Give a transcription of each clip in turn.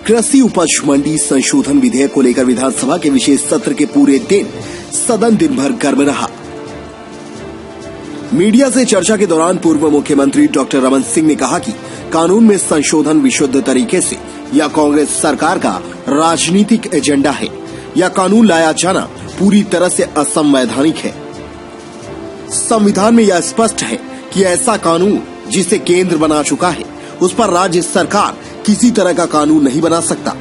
कृषि उपज मंडी संशोधन विधेयक को लेकर विधानसभा के विशेष सत्र के पूरे दिन सदन दिन भर गर्म रहा। मीडिया से चर्चा के दौरान पूर्व मुख्यमंत्री डॉक्टर रमन सिंह ने कहा कि कानून में संशोधन विशुद्ध तरीके से या कांग्रेस सरकार का राजनीतिक एजेंडा है या कानून लाया जाना पूरी तरह से असंवैधानिक है। संविधान में यह स्पष्ट है कि ऐसा कानून जिसे केंद्र बना चुका है उस पर राज्य सरकार किसी तरह का कानून नहीं बना सकता।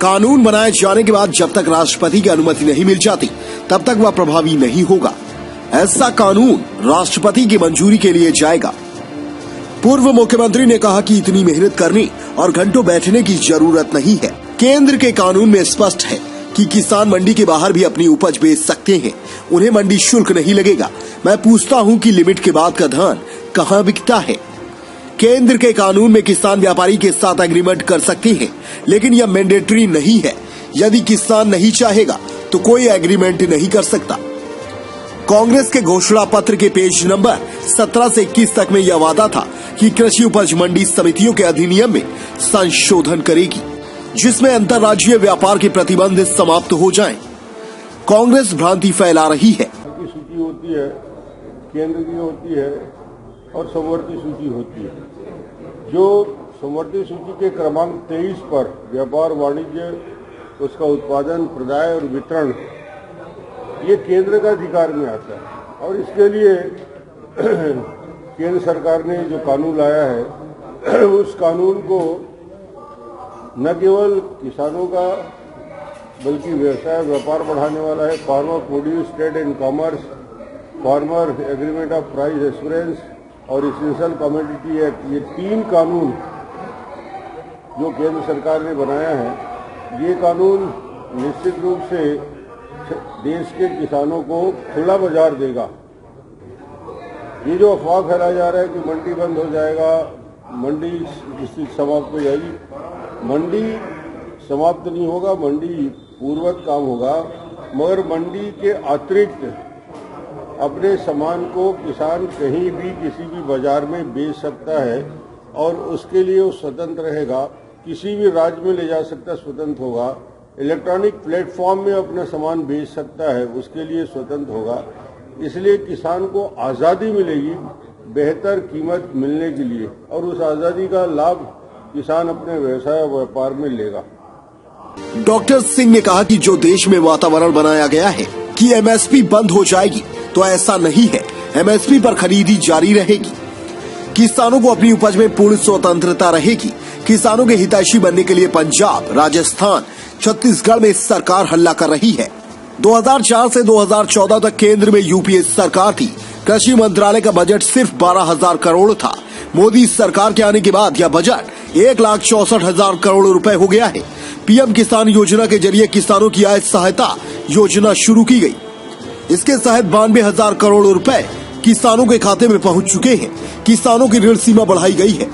कानून बनाए जाने के बाद जब तक राष्ट्रपति की अनुमति नहीं मिल जाती तब तक वह प्रभावी नहीं होगा। ऐसा कानून राष्ट्रपति की मंजूरी के लिए जाएगा। पूर्व मुख्यमंत्री ने कहा कि इतनी मेहनत करने और घंटों बैठने की जरूरत नहीं है। केंद्र के कानून में स्पष्ट है कि किसान मंडी के बाहर भी अपनी उपज बेच सकते हैं, उन्हें मंडी शुल्क नहीं लगेगा। मैं पूछता हूं कि लिमिट के बाद का धान कहां बिकता है? केंद्र के कानून में किसान व्यापारी के साथ एग्रीमेंट कर सकते हैं, लेकिन यह मैंडेटरी नहीं है। यदि किसान नहीं चाहेगा तो कोई एग्रीमेंट नहीं कर सकता। कांग्रेस के घोषणा पत्र के पेज नंबर 17 से 21 तक में यह वादा था कि कृषि उपज मंडी समितियों के अधिनियम में संशोधन करेगी, जिसमें अंतर्राज्यीय व्यापार के प्रतिबंध समाप्त हो जाएं। कांग्रेस भ्रांति फैला रही है। सूची होती है, केंद्र की होती है और समवर्ती सूची होती है। जो समवर्ती सूची के क्रमांक 23 पर व्यापार वाणिज्य, उसका उत्पादन, प्रदाय और वितरण, ये केंद्र का अधिकार में आता है और इसके लिए केंद्र सरकार ने जो कानून लाया है उस कानून को न केवल किसानों का बल्कि व्यवसाय व्यापार बढ़ाने वाला है। Farmer produce trade and commerce, farmer agreement of price assurance और एसेंशियल कमोडिटी एक्ट, ये 3 कानून जो केंद्र सरकार ने बनाया है, ये कानून निश्चित रूप से देश के किसानों को खुला बाजार देगा। ये जो अफवाह फैलाया जा रहा है कि मंडी बंद हो जाएगा, मंडी स्थिति समाप्त हो जाएगी, मंडी समाप्त नहीं होगा, मंडी पूर्ववत काम होगा, मगर मंडी के अतिरिक्त अपने सामान को किसान कहीं भी किसी भी बाजार में बेच सकता है और उसके लिए वो स्वतंत्र रहेगा। किसी भी राज्य में ले जा सकता, स्वतंत्र होगा। इलेक्ट्रॉनिक प्लेटफॉर्म में अपना सामान बेच सकता है, उसके लिए स्वतंत्र होगा। इसलिए किसान को आज़ादी मिलेगी बेहतर कीमत मिलने के लिए और उस आज़ादी का लाभ किसान अपने व्यवसाय और व्यापार में लेगा। डॉक्टर सिंह ने कहा कि जो देश में वातावरण बनाया गया है कि एमएसपी बंद हो जाएगी, तो ऐसा नहीं है। एमएसपी पर खरीदी जारी रहेगी। किसानों को अपनी उपज में पूर्ण स्वतंत्रता रहेगी। किसानों के हितैषी बनने के लिए पंजाब, राजस्थान, छत्तीसगढ़ में सरकार हल्ला कर रही है। 2004 से 2014 तक केंद्र में यूपीए सरकार थी। कृषि मंत्रालय का बजट सिर्फ 12,000 करोड़ था। मोदी सरकार के आने के बाद यह बजट 1,64,000 करोड़ रुपए हो गया है। पीएम किसान योजना के जरिए किसानों की आय सहायता योजना शुरू की गई। इसके तहत 92,000 करोड़ रुपए किसानों के खाते में पहुंच चुके हैं। किसानों की ऋण सीमा बढ़ाई गई है।